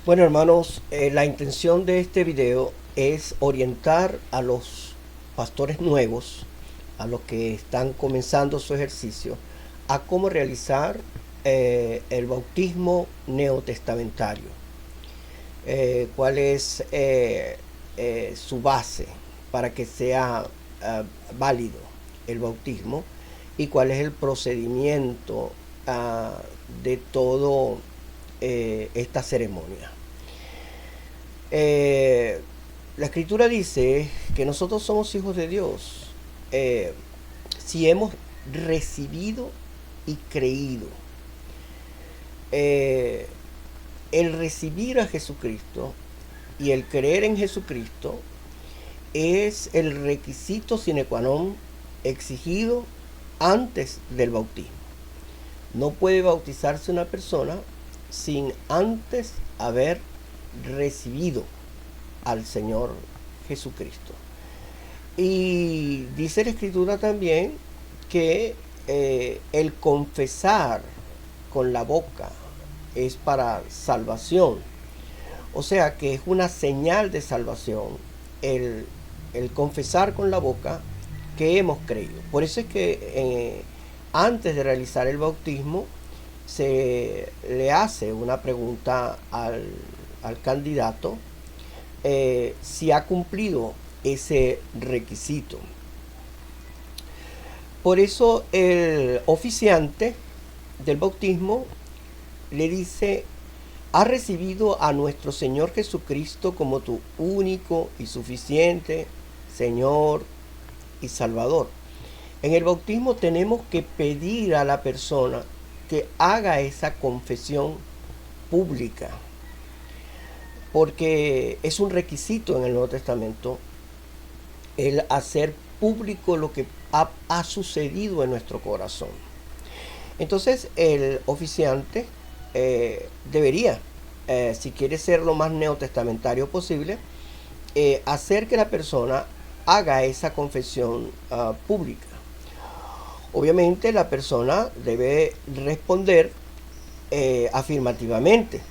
Bueno, hermanos, la intención de este video es orientar a los pastores nuevos, a los que están comenzando su ejercicio, a cómo realizar el bautismo neotestamentario. Cuál es su base para que sea válido el bautismo y cuál es el procedimiento de todo esta ceremonia. Eh, la escritura dice que nosotros somos hijos de Dios eh, si hemos recibido y creído. Eh, el recibir a Jesucristo y el creer en Jesucristo es el requisito sine qua non exigido antes del bautismo. No puede bautizarse una persona sin antes haber recibido al Señor Jesucristo. Y dice la Escritura también que el confesar con la boca es para salvación. O sea que es una señal de salvación el confesar con la boca que hemos creído. Por eso es que antes de realizar el bautismo se le hace una pregunta al candidato si ha cumplido ese requisito. Por eso el oficiante del bautismo le dice: has recibido a nuestro Señor Jesucristo como tu único y suficiente Señor y Salvador. En el bautismo tenemos que pedir a la persona que haga esa confesión pública, porque es un requisito en el Nuevo Testamento el hacer público lo que ha sucedido en nuestro corazón. Entonces el oficiante debería, si quiere ser lo más neotestamentario posible, hacer que la persona haga esa confesión pública. Obviamente la persona debe responder afirmativamente.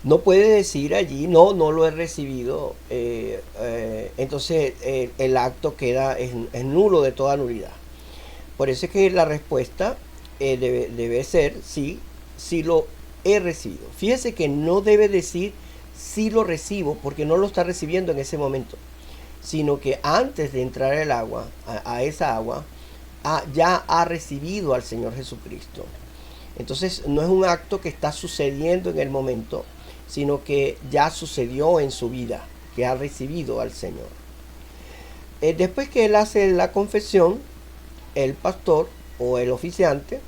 No puede decir allí: no, no lo he recibido. Entonces el acto queda es nulo, de toda nulidad. Por eso es que la respuesta debe ser sí, sí lo he recibido. Fíjese que no debe decir sí lo recibo, porque no lo está recibiendo en ese momento, sino que antes de entrar el agua, a esa agua, ya ha recibido al Señor Jesucristo. Entonces no es un acto que está sucediendo en el momento, sino que ya sucedió en su vida, que ha recibido al Señor. Después que él hace la confesión, el pastor o el oficiante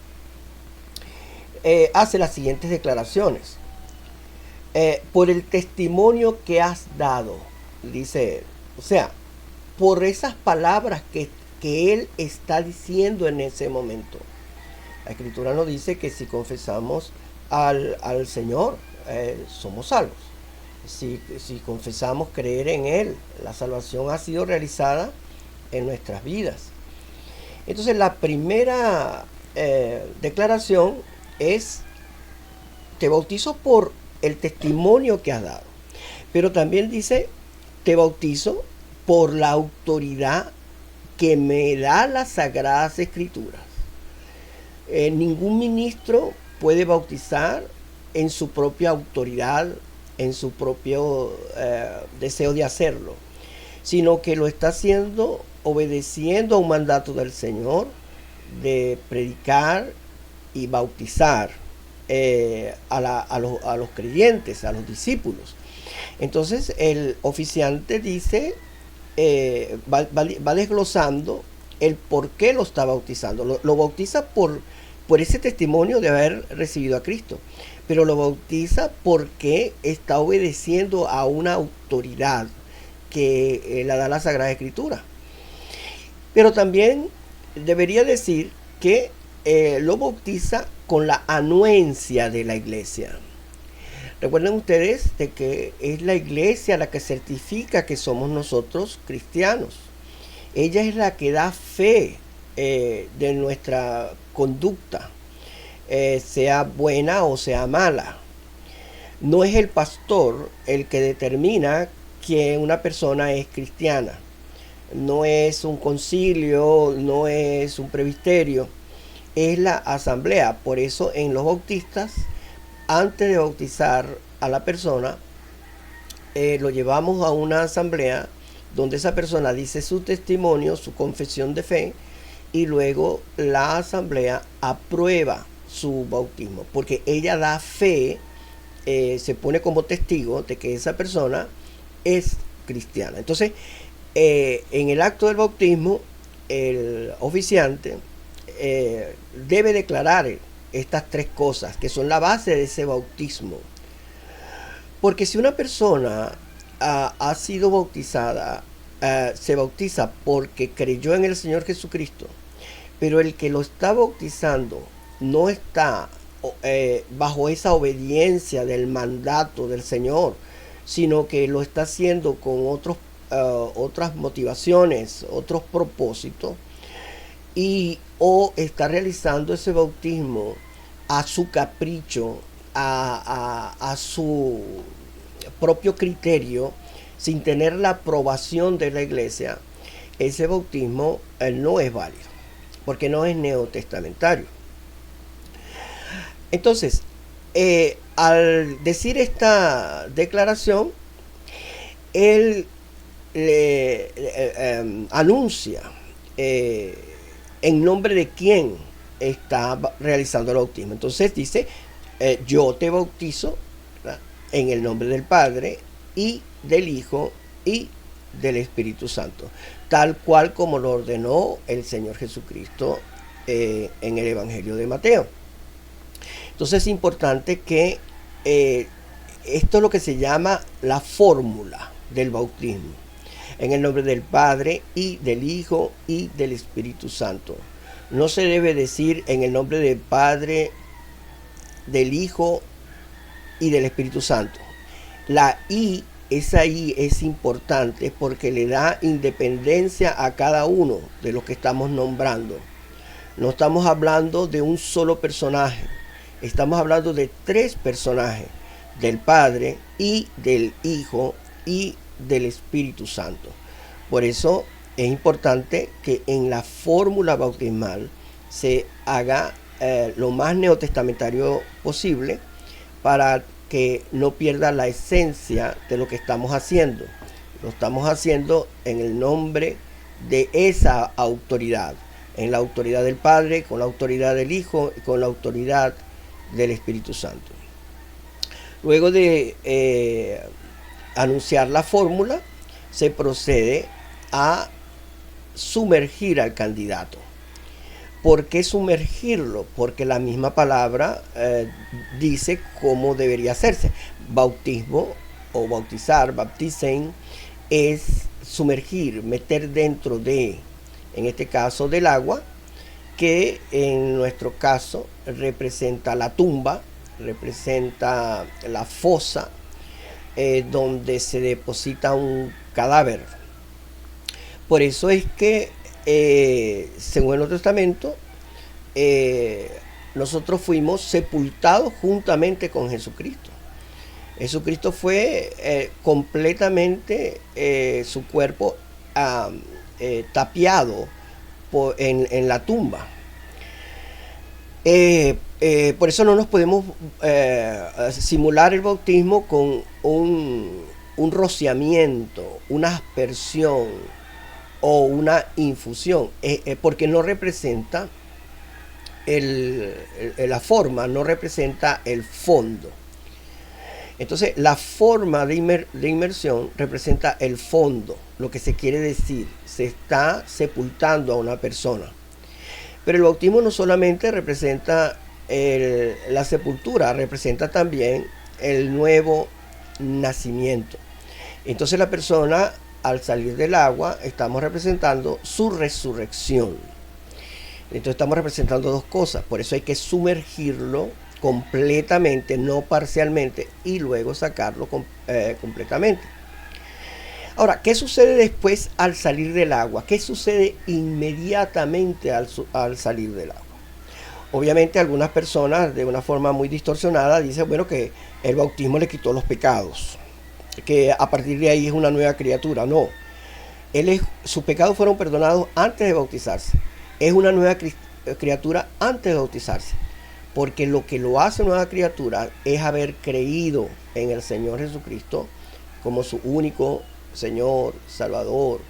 hace las siguientes declaraciones. Por el testimonio que has dado, dice él. O sea, por esas palabras que él está diciendo en ese momento. La Escritura nos dice que si confesamos al Señor, somos salvos. Si confesamos creer en Él, la salvación ha sido realizada en nuestras vidas. Entonces la primera declaración es: te bautizo por el testimonio que has dado. Pero también dice: te bautizo por la autoridad que me da las Sagradas Escrituras. Ningún ministro puede bautizar en su propia autoridad, en su propio deseo de hacerlo, sino que lo está haciendo obedeciendo a un mandato del Señor de predicar y bautizar a los creyentes, a los discípulos. Entonces el oficiante dice, va desglosando el por qué lo está bautizando. Lo bautiza por ese testimonio de haber recibido a Cristo, pero lo bautiza porque está obedeciendo a una autoridad que la da la Sagrada Escritura. Pero también debería decir que lo bautiza con la anuencia de la iglesia. Recuerden ustedes de que es la iglesia la que certifica que somos nosotros cristianos. Ella es la que da fe de nuestra conducta, sea buena o sea mala. No es el pastor el que determina que una persona es cristiana. No es un concilio, no es un presbiterio, es la asamblea. Por eso en los bautistas, antes de bautizar a la persona, lo llevamos a una asamblea donde esa persona dice su testimonio, su confesión de fe, y luego la asamblea aprueba su bautismo, porque ella da fe, se pone como testigo de que esa persona es cristiana. Entonces, en el acto del bautismo, el oficiante debe declarar estas tres cosas que son la base de ese bautismo. Porque si una persona ha sido bautizada, se bautiza porque creyó en el Señor Jesucristo, pero el que lo está bautizando no está bajo esa obediencia del mandato del Señor, sino que lo está haciendo con otras motivaciones, otros propósitos, o está realizando ese bautismo a su capricho, a su propio criterio, sin tener la aprobación de la iglesia, ese bautismo no es válido, porque no es neotestamentario. Entonces, al decir esta declaración, él anuncia en nombre de quién está realizando el bautismo. Entonces dice, yo te bautizo, ¿verdad?, en el nombre del Padre y del Hijo y del Espíritu Santo, tal cual como lo ordenó el Señor Jesucristo en el Evangelio de Mateo. Entonces es importante que esto es lo que se llama la fórmula del bautismo. En el nombre del Padre y del Hijo y del Espíritu Santo. No se debe decir en el nombre del Padre, del Hijo y del Espíritu Santo. Esa I es importante porque le da independencia a cada uno de los que estamos nombrando. No estamos hablando de un solo personaje, estamos hablando de tres personajes, del Padre y del Hijo y del Espíritu Santo. Por eso es importante que en la fórmula bautismal se haga lo más neotestamentario posible para que no pierda la esencia de lo que estamos haciendo. Lo estamos haciendo en el nombre de esa autoridad, en la autoridad del Padre, con la autoridad del Hijo y con la autoridad del Espíritu Santo. Luego de anunciar la fórmula, se procede a sumergir al candidato. ¿Por qué sumergirlo? Porque la misma palabra dice cómo debería hacerse. Bautismo o bautizar, baptizen, es sumergir, meter dentro de, en este caso, del agua, que en nuestro caso representa la tumba, representa la fosa donde se deposita un cadáver. Por eso es que según el Nuevo Testamento, nosotros fuimos sepultados juntamente con Jesucristo. Jesucristo fue completamente su cuerpo tapiado en la tumba. Por eso no nos podemos simular el bautismo con un rociamiento, una aspersión o una infusión, porque no representa la forma, no representa el fondo. Entonces la forma de inmersión representa el fondo, lo que se quiere decir, se está sepultando a una persona. Pero el bautismo no solamente representa la sepultura, representa también el nuevo nacimiento. Entonces la persona, al salir del agua, estamos representando su resurrección. Entonces estamos representando dos cosas, por eso hay que sumergirlo completamente, no parcialmente, y luego sacarlo completamente. Ahora, ¿qué sucede después al salir del agua? ¿Qué sucede inmediatamente al salir del agua? Obviamente algunas personas de una forma muy distorsionada dicen, bueno, que el bautismo le quitó los pecados, que a partir de ahí es una nueva criatura. No, sus pecados fueron perdonados antes de bautizarse. Es una nueva criatura antes de bautizarse. Porque lo que lo hace nueva criatura es haber creído en el Señor Jesucristo como su único Señor, Salvador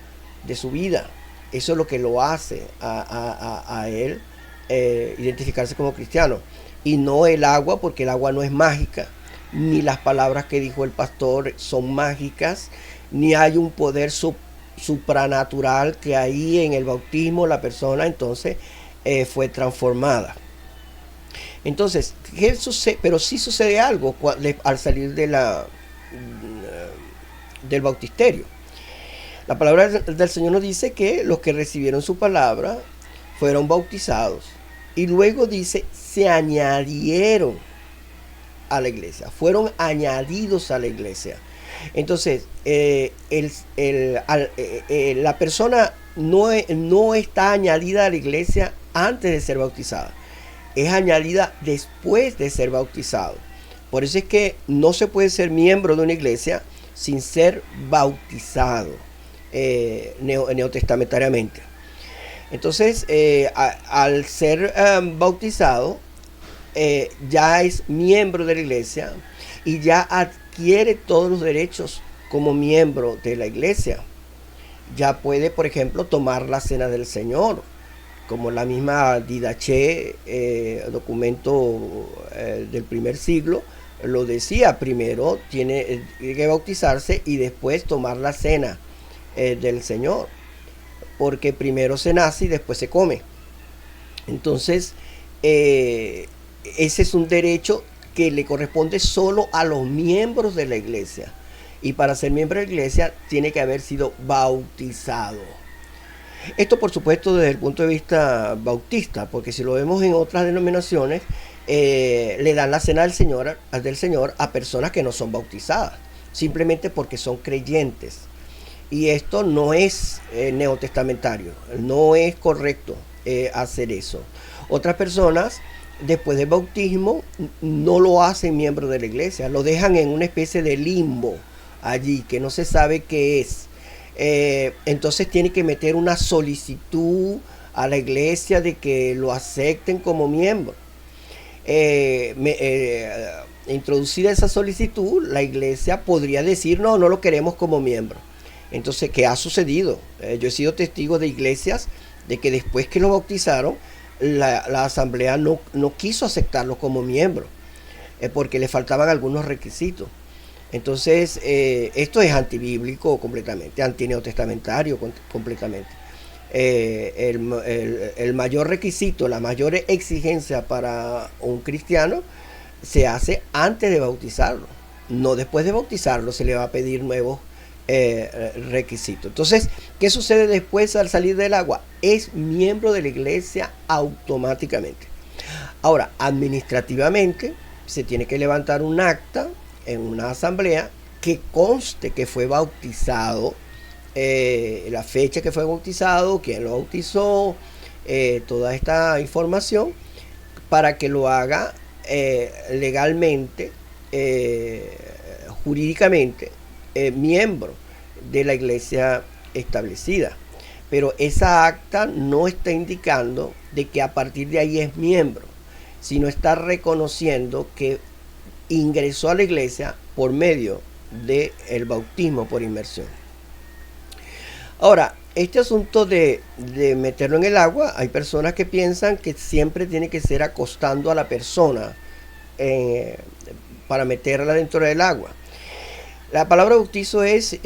de su vida. Eso es lo que lo hace a él identificarse como cristiano. Y no el agua, porque el agua no es mágica, ni las palabras que dijo el pastor son mágicas, ni hay un poder supranatural que ahí en el bautismo la persona entonces fue transformada. Entonces, ¿qué sucede? Pero sí sucede algo al salir del bautisterio. La palabra del Señor nos dice que los que recibieron su palabra fueron bautizados. Y luego dice, se añadieron a la iglesia, fueron añadidos a la iglesia. Entonces, la persona no está añadida a la iglesia antes de ser bautizada. Es añadida después de ser bautizado. Por eso es que no se puede ser miembro de una iglesia sin ser bautizado neotestamentariamente. Entonces, al ser bautizado, ya es miembro de la iglesia y ya adquiere todos los derechos como miembro de la iglesia. Ya puede, por ejemplo, tomar la cena del Señor, como la misma Didache, documento del primer siglo, lo decía. Primero tiene que bautizarse y después tomar la cena del Señor, porque primero se nace y después se come. Entonces, ese es un derecho que le corresponde solo a los miembros de la iglesia. Y para ser miembro de la iglesia tiene que haber sido bautizado. Esto, por supuesto, desde el punto de vista bautista, porque si lo vemos en otras denominaciones, le dan la cena del Señor a personas que no son bautizadas, simplemente porque son creyentes. Y esto no es neotestamentario, no es correcto hacer eso. Otras personas, después del bautismo, no lo hacen miembro de la iglesia, lo dejan en una especie de limbo allí, que no se sabe qué es. Entonces tiene que meter una solicitud a la iglesia de que lo acepten como miembro. Introducida esa solicitud, la iglesia podría decir no lo queremos como miembro. Entonces, ¿qué ha sucedido? Yo he sido testigo de iglesias de que después que lo bautizaron, la asamblea no quiso aceptarlo como miembro, porque le faltaban algunos requisitos. Entonces, esto es antibíblico completamente, antineotestamentario completamente. El mayor requisito, la mayor exigencia para un cristiano se hace antes de bautizarlo. No después de bautizarlo se le va a pedir nuevos requisitos. Entonces, ¿qué sucede después al salir del agua? Es miembro de la iglesia automáticamente. Ahora, administrativamente, se tiene que levantar un acta en una asamblea que conste que fue bautizado, la fecha que fue bautizado, quién lo bautizó, toda esta información, para que lo haga legalmente, jurídicamente, miembro de la iglesia establecida. Pero esa acta no está indicando de que a partir de ahí es miembro, sino está reconociendo que ingresó a la iglesia por medio del bautismo por inmersión. Ahora, este asunto de meterlo en el agua, hay personas que piensan que siempre tiene que ser acostando a la persona para meterla dentro del agua. La palabra bautizo es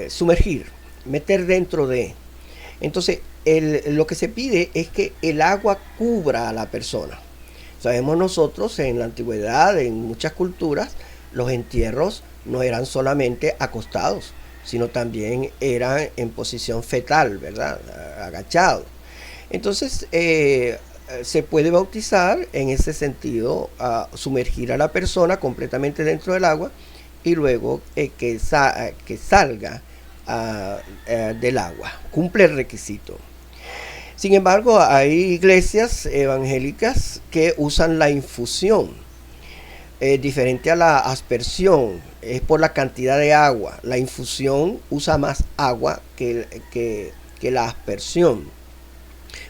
sumergir, meter dentro de. Entonces, lo que se pide es que el agua cubra a la persona. Sabemos nosotros, en la antigüedad, en muchas culturas, los entierros no eran solamente acostados, sino también eran en posición fetal, ¿verdad? Agachados. Entonces, se puede bautizar en ese sentido, sumergir a la persona completamente dentro del agua y luego que salga del agua. Cumple el requisito. Sin embargo, hay iglesias evangélicas que usan la infusión, diferente a la aspersión, es por la cantidad de agua. La infusión usa más agua que la aspersión.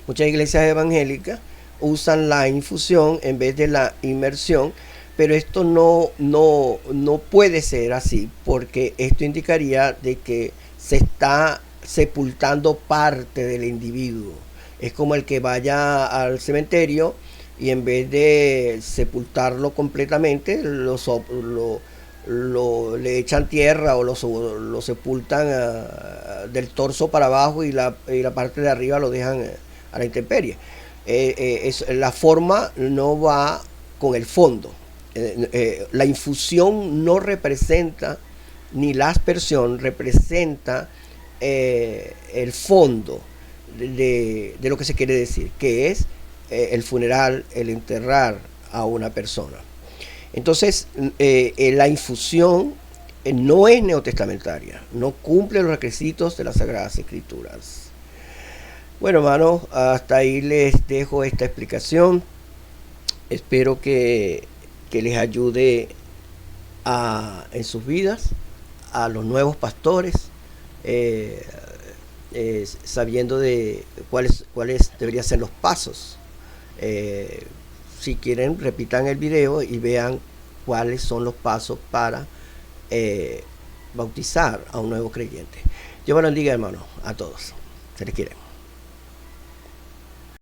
Muchas iglesias evangélicas usan la infusión en vez de la inmersión, pero esto no puede ser así, porque esto indicaría de que se está sepultando parte del individuo. Es como el que vaya al cementerio y en vez de sepultarlo completamente, le echan tierra o lo sepultan del torso para abajo y la parte de arriba lo dejan a la intemperie. La forma no va con el fondo. La infusión no representa, ni la aspersión representa el fondo de lo que se quiere decir, que es el funeral, el enterrar a una persona. Entonces, la infusión no es neotestamentaria, no cumple los requisitos de las Sagradas Escrituras. Bueno, hermanos, hasta ahí les dejo esta explicación. Espero que les ayude en sus vidas, a los nuevos pastores, sabiendo de cuáles deberían ser los pasos. Si quieren, repitan el video y vean cuáles son los pasos para bautizar a un nuevo creyente. Dios bendiga, hermanos, a todos. Se les quiere.